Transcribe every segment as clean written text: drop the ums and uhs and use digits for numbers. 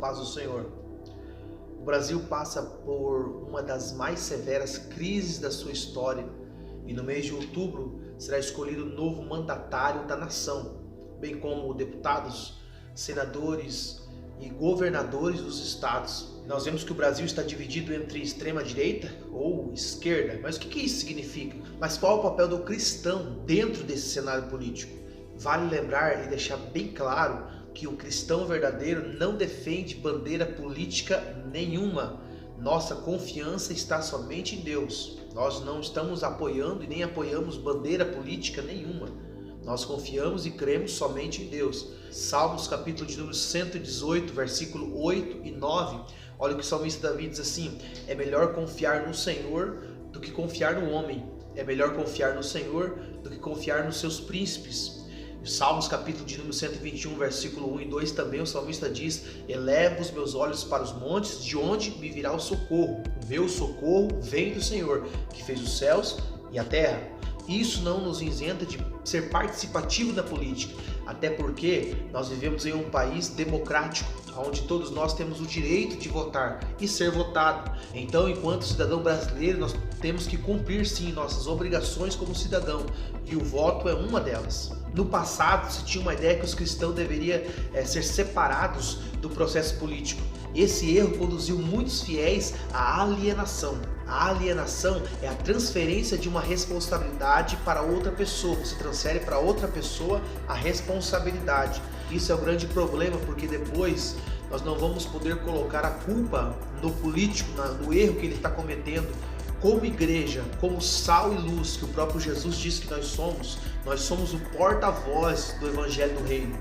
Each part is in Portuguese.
paz do Senhor. O Brasil passa por uma das mais severas crises da sua história e no mês de outubro será escolhido o novo mandatário da nação, bem como deputados, senadores e governadores dos estados. Nós vemos que o Brasil está dividido entre extrema-direita ou esquerda. Mas o que isso significa? Mas qual é o papel do cristão dentro desse cenário político? Vale lembrar e deixar bem claro que o cristão verdadeiro não defende bandeira política nenhuma. Nossa confiança está somente em Deus. Nós não estamos apoiando e nem apoiamos bandeira política nenhuma. Nós confiamos e cremos somente em Deus. Salmos capítulo de número 118, versículo 8 e 9. Olha o que o salmista Davi diz assim: é melhor confiar no Senhor do que confiar no homem. É melhor confiar no Senhor do que confiar nos seus príncipes. Salmos capítulo de número 121, versículo 1 e 2 também o salmista diz: eleva os meus olhos para os montes, de onde me virá o socorro? O meu socorro vem do Senhor, que fez os céus e a terra. Isso não nos isenta de ser participativo da política, até porque nós vivemos em um país democrático, onde todos nós temos o direito de votar e ser votado. Então, enquanto cidadão brasileiro, nós temos que cumprir sim nossas obrigações como cidadão, e o voto é uma delas. No passado, se tinha uma ideia que os cristãos deveriam ser separados do processo político. Esse erro conduziu muitos fiéis à alienação. A alienação é a transferência de uma responsabilidade para outra pessoa. Você transfere para outra pessoa a responsabilidade. Isso é o grande problema, porque depois nós não vamos poder colocar a culpa no político, no erro que ele está cometendo. Como igreja, como sal e luz, que o próprio Jesus disse que nós somos o porta-voz do Evangelho do Reino.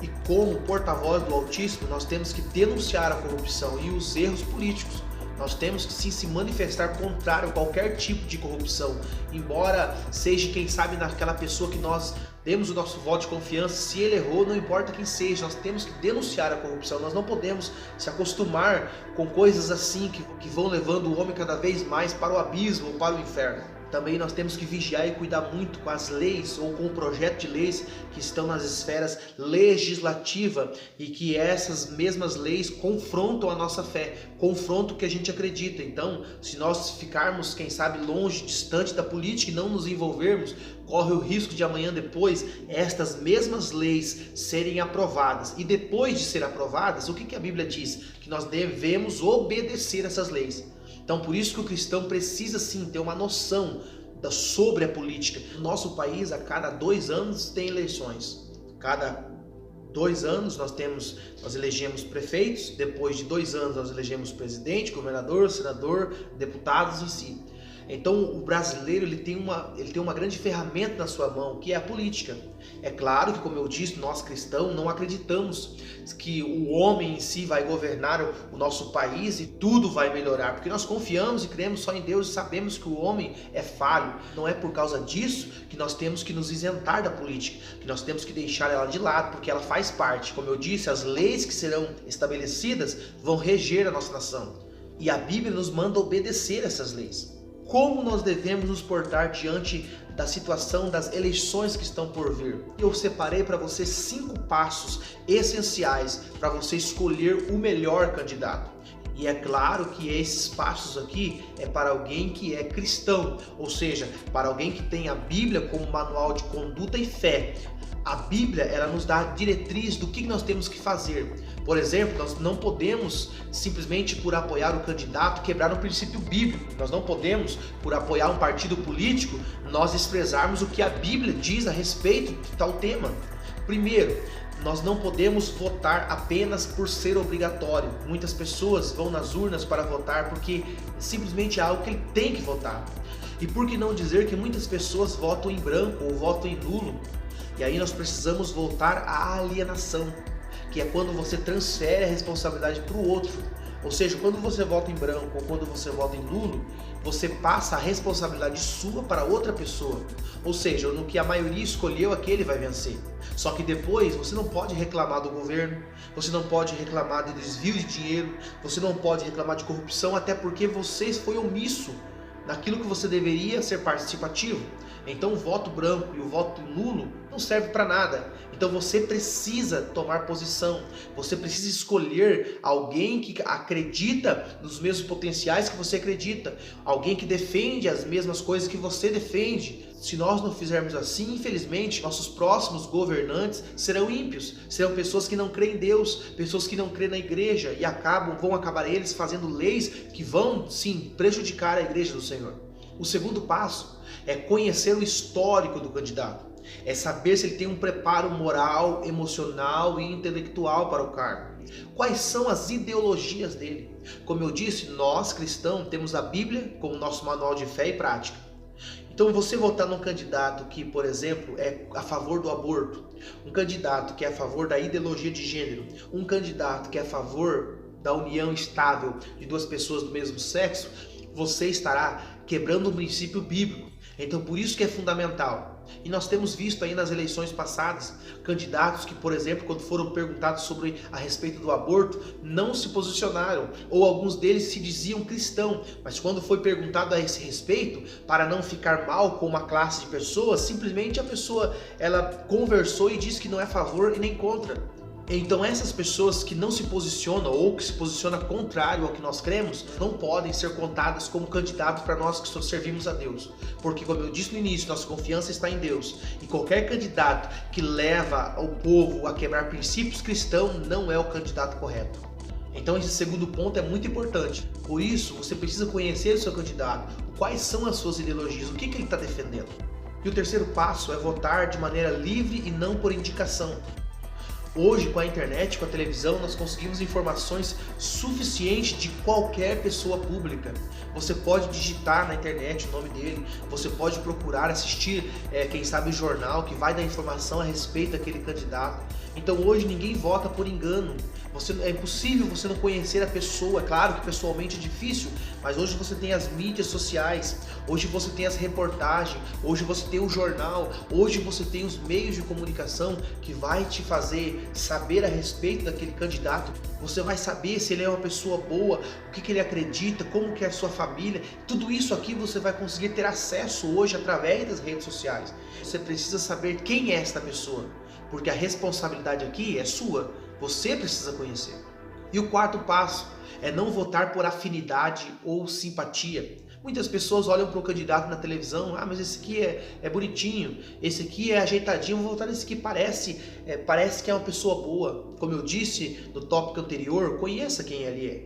E como porta-voz do Altíssimo, nós temos que denunciar a corrupção e os erros políticos. Nós temos que sim se manifestar contrário a qualquer tipo de corrupção, embora seja, quem sabe, naquela pessoa que nós demos o nosso voto de confiança. Se ele errou, não importa quem seja, nós temos que denunciar a corrupção. Nós não podemos se acostumar com coisas assim que vão levando o homem cada vez mais para o abismo ou para o inferno. Também nós temos que vigiar e cuidar muito com as leis ou com o projeto de leis que estão nas esferas legislativa, e que essas mesmas leis confrontam a nossa fé, confrontam o que a gente acredita. Então, se nós ficarmos, quem sabe, longe, distante da política e não nos envolvermos, corre o risco de amanhã depois estas mesmas leis serem aprovadas. E depois de ser aprovadas, o que a Bíblia diz? Que nós devemos obedecer essas leis. Então, por isso que o cristão precisa sim ter uma noção sobre a política. No nosso país, a cada 2 anos tem eleições. Cada 2 anos nós elegemos prefeitos, depois de 2 anos nós elegemos presidente, governador, senador, deputados em si. Então o brasileiro ele tem uma grande ferramenta na sua mão, que é a política. É claro que, como eu disse, nós cristãos não acreditamos que o homem em si vai governar o nosso país e tudo vai melhorar, porque nós confiamos e cremos só em Deus e sabemos que o homem é falho. Não é por causa disso que nós temos que nos isentar da política, que nós temos que deixar ela de lado, porque ela faz parte. Como eu disse, as leis que serão estabelecidas vão reger a nossa nação, e a Bíblia nos manda obedecer essas leis. Como nós devemos nos portar diante da situação das eleições que estão por vir? Eu separei para você 5 passos essenciais para você escolher o melhor candidato. E é claro que esses passos aqui é para alguém que é cristão, ou seja, para alguém que tem a Bíblia como manual de conduta e fé. A Bíblia, ela nos dá a diretriz do que nós temos que fazer. Por exemplo, nós não podemos simplesmente por apoiar o candidato quebrar um princípio bíblico. Nós não podemos, por apoiar um partido político, nós desprezarmos o que a Bíblia diz a respeito de tal tema. Primeiro, nós não podemos votar apenas por ser obrigatório. Muitas pessoas vão nas urnas para votar porque simplesmente é algo que ele tem que votar. E por que não dizer que muitas pessoas votam em branco ou votam em nulo? E aí nós precisamos voltar à alienação, que é quando você transfere a responsabilidade para o outro. Ou seja, quando você vota em branco ou quando você vota em nulo, você passa a responsabilidade sua para outra pessoa. Ou seja, no que a maioria escolheu, aquele vai vencer. Só que depois você não pode reclamar do governo, você não pode reclamar de desvio de dinheiro, você não pode reclamar de corrupção, até porque você foi omisso naquilo que você deveria ser participativo. Então o voto branco e o voto nulo não serve para nada. Então você precisa tomar posição, você precisa escolher alguém que acredita nos mesmos potenciais que você acredita, alguém que defende as mesmas coisas que você defende. Se nós não fizermos assim, infelizmente, nossos próximos governantes serão ímpios, serão pessoas que não creem em Deus, pessoas que não creem na igreja e vão acabar eles fazendo leis que vão, sim, prejudicar a igreja do Senhor. O segundo passo é conhecer o histórico do candidato, é saber se ele tem um preparo moral, emocional e intelectual para o cargo. Quais são as ideologias dele? Como eu disse, nós cristãos temos a Bíblia como nosso manual de fé e prática. Então você votar num candidato que, por exemplo, é a favor do aborto, um candidato que é a favor da ideologia de gênero, um candidato que é a favor da união estável de duas pessoas do mesmo sexo, você estará quebrando um princípio bíblico. Então por isso que é fundamental. E nós temos visto aí nas eleições passadas, candidatos que, por exemplo, quando foram perguntados a respeito do aborto, não se posicionaram, ou alguns deles se diziam cristão, mas quando foi perguntado a esse respeito, para não ficar mal com uma classe de pessoas, simplesmente a pessoa, ela conversou e disse que não é a favor e nem contra. Então essas pessoas que não se posicionam ou que se posicionam contrário ao que nós cremos, não podem ser contadas como candidatos para nós que só servimos a Deus. Porque, como eu disse no início, nossa confiança está em Deus. E qualquer candidato que leva o povo a quebrar princípios cristãos não é o candidato correto. Então esse segundo ponto é muito importante. Por isso, você precisa conhecer o seu candidato, quais são as suas ideologias, o que ele está defendendo. E o terceiro passo é votar de maneira livre e não por indicação. Hoje, com a internet, com a televisão, nós conseguimos informações suficientes de qualquer pessoa pública. Você pode digitar na internet o nome dele, você pode procurar assistir, quem sabe, o jornal que vai dar informação a respeito daquele candidato. Então hoje ninguém vota por engano. É impossível você não conhecer a pessoa. É claro que pessoalmente é difícil, mas hoje você tem as mídias sociais, hoje você tem as reportagens, hoje você tem o jornal, hoje você tem os meios de comunicação que vai te fazer saber a respeito daquele candidato. Você vai saber se ele é uma pessoa boa, o que ele acredita, como que é a sua família. Tudo isso aqui você vai conseguir ter acesso hoje através das redes sociais. Você precisa saber quem é esta pessoa, porque a responsabilidade aqui é sua. Você precisa conhecer. E o quarto passo é não votar por afinidade ou simpatia. Muitas pessoas olham para o candidato na televisão, mas esse aqui é bonitinho, esse aqui é ajeitadinho, vou votar nesse aqui, parece que é uma pessoa boa. Como eu disse no tópico anterior, conheça quem ele é.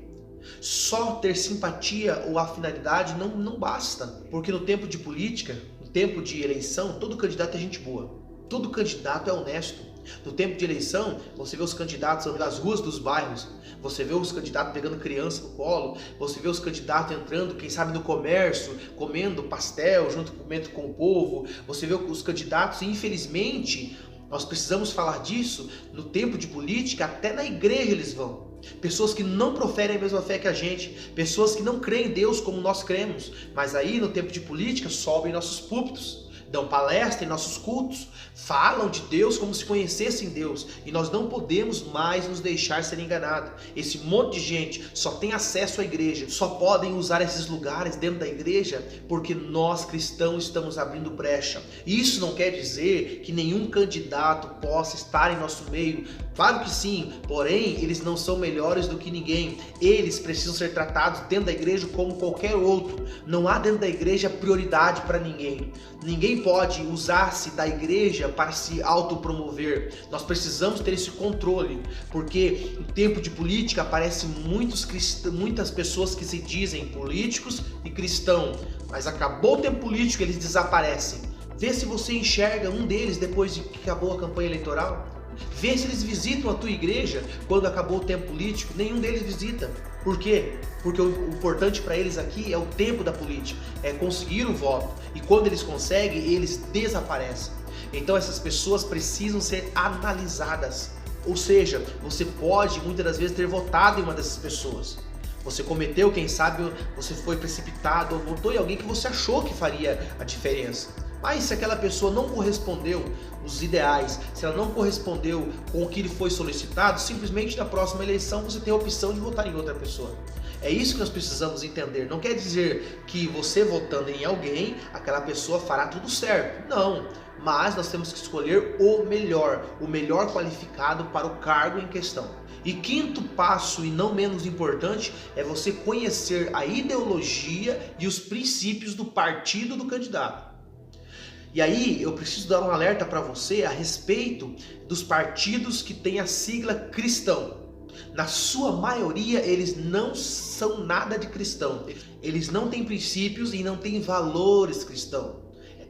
Só ter simpatia ou afinidade não basta, porque no tempo de política, no tempo de eleição, todo candidato é gente boa, todo candidato é honesto. No tempo de eleição, você vê os candidatos andando nas ruas dos bairros, você vê os candidatos pegando criança no colo, você vê os candidatos entrando, quem sabe, no comércio, comendo pastel junto com o povo, você vê os candidatos, e infelizmente, nós precisamos falar disso, no tempo de política, até na igreja eles vão. Pessoas que não proferem a mesma fé que a gente, pessoas que não creem em Deus como nós cremos, mas aí no tempo de política sobem nossos púlpitos, dão palestra em nossos cultos, falam de Deus como se conhecessem Deus, e nós não podemos mais nos deixar ser enganados. Esse monte de gente só tem acesso à igreja, só podem usar esses lugares dentro da igreja porque nós cristãos estamos abrindo brecha. Isso não quer dizer que nenhum candidato possa estar em nosso meio. Claro que sim, porém eles não são melhores do que ninguém. Eles precisam ser tratados dentro da igreja como qualquer outro. Não há dentro da igreja prioridade para ninguém. Ninguém pode usar-se da igreja para se autopromover. Nós precisamos ter esse controle, porque em tempo de política aparecem muitas pessoas que se dizem políticos e cristãos, mas acabou o tempo político, eles desaparecem. Vê se você enxerga um deles depois de que acabou a campanha eleitoral. Vê se eles visitam a tua igreja quando acabou o tempo político. Nenhum deles visita. Por quê? Porque o importante para eles aqui é o tempo da política, é conseguir o voto. E quando eles conseguem, eles desaparecem. Então essas pessoas precisam ser analisadas. Ou seja, você pode muitas das vezes ter votado em uma dessas pessoas. Você cometeu, quem sabe, você foi precipitado ou votou em alguém que você achou que faria a diferença. Mas se aquela pessoa não correspondeu aos ideais, se ela não correspondeu com o que lhe foi solicitado, simplesmente na próxima eleição você tem a opção de votar em outra pessoa. É isso que nós precisamos entender. Não quer dizer que você votando em alguém, aquela pessoa fará tudo certo. Não. mas nós temos que escolher o melhor qualificado para o cargo em questão. E quinto passo, e não menos importante, é você conhecer a ideologia e os princípios do partido do candidato. E aí eu preciso dar um alerta para você a respeito dos partidos que têm a sigla cristão. Na sua maioria, eles não são nada de cristão. Eles não têm princípios e não têm valores cristãos.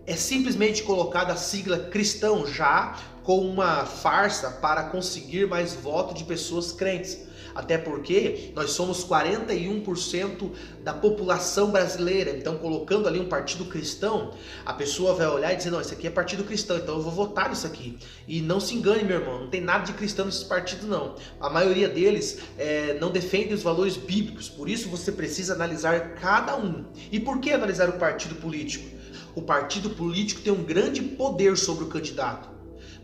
É simplesmente colocada a sigla cristão já com uma farsa para conseguir mais voto de pessoas crentes. Até porque nós somos 41% da população brasileira. Então, colocando ali um partido cristão, a pessoa vai olhar e dizer, não, esse aqui é partido cristão, então eu vou votar nisso aqui. E não se engane, meu irmão, não tem nada de cristão nesses partidos, não. A maioria deles não defende os valores bíblicos, por isso você precisa analisar cada um. E por que analisar o partido político? O partido político tem um grande poder sobre o candidato.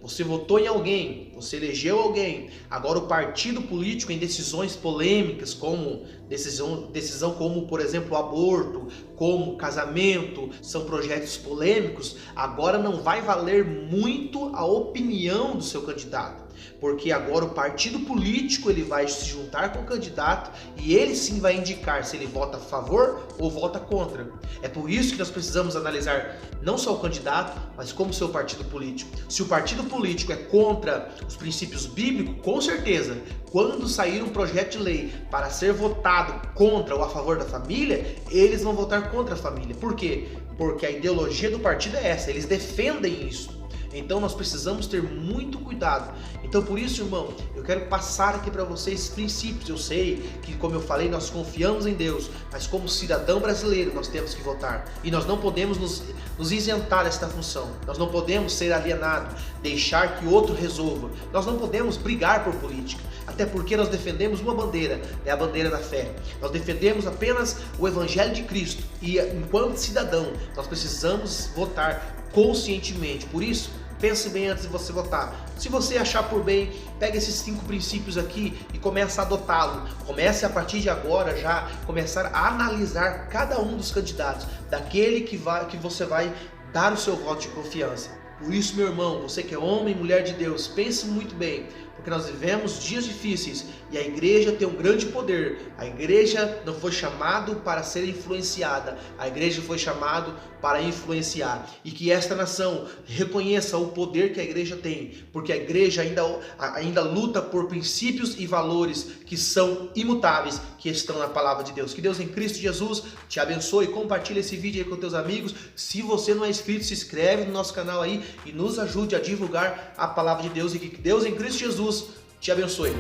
Você votou em alguém, você elegeu alguém, agora o partido político em decisões polêmicas, como decisão como, por exemplo, o aborto, como casamento, são projetos polêmicos, agora não vai valer muito a opinião do seu candidato. Porque agora o partido político ele vai se juntar com o candidato e ele sim vai indicar se ele vota a favor ou vota contra. É por isso que nós precisamos analisar não só o candidato, mas como o seu partido político. Se o partido político é contra os princípios bíblicos, com certeza, quando sair um projeto de lei para ser votado contra ou a favor da família, eles vão votar contra a família. Por quê? Porque a ideologia do partido é essa, eles defendem isso. Então nós precisamos ter muito cuidado. Então por isso, irmão, eu quero passar aqui para vocês princípios. Eu sei que, como eu falei, nós confiamos em Deus, mas como cidadão brasileiro nós temos que votar. E nós não podemos nos isentar desta função. Nós não podemos ser alienados, deixar que outro resolva. Nós não podemos brigar por política. Até porque nós defendemos uma bandeira, é a bandeira da fé. Nós defendemos apenas o Evangelho de Cristo. E enquanto cidadão, nós precisamos votar conscientemente. Por isso, pense bem antes de você votar. Se você achar por bem, pega esses 5 princípios aqui e comece a adotá-lo. Comece a partir de agora já começar a analisar cada um dos candidatos, daquele que você vai dar o seu voto de confiança. Por isso, meu irmão, você que é homem e mulher de Deus, pense muito bem, porque nós vivemos dias difíceis e a igreja tem um grande poder. A igreja não foi chamada para ser influenciada, a igreja foi chamada para influenciar. E que esta nação reconheça o poder que a igreja tem, porque a igreja ainda luta por princípios e valores que são imutáveis, que estão na palavra de Deus. Que Deus em Cristo Jesus te abençoe. Compartilha esse vídeo aí com teus amigos. Se você não é inscrito, se inscreve no nosso canal aí e nos ajude a divulgar a palavra de Deus. E que Deus em Cristo Jesus te abençoe.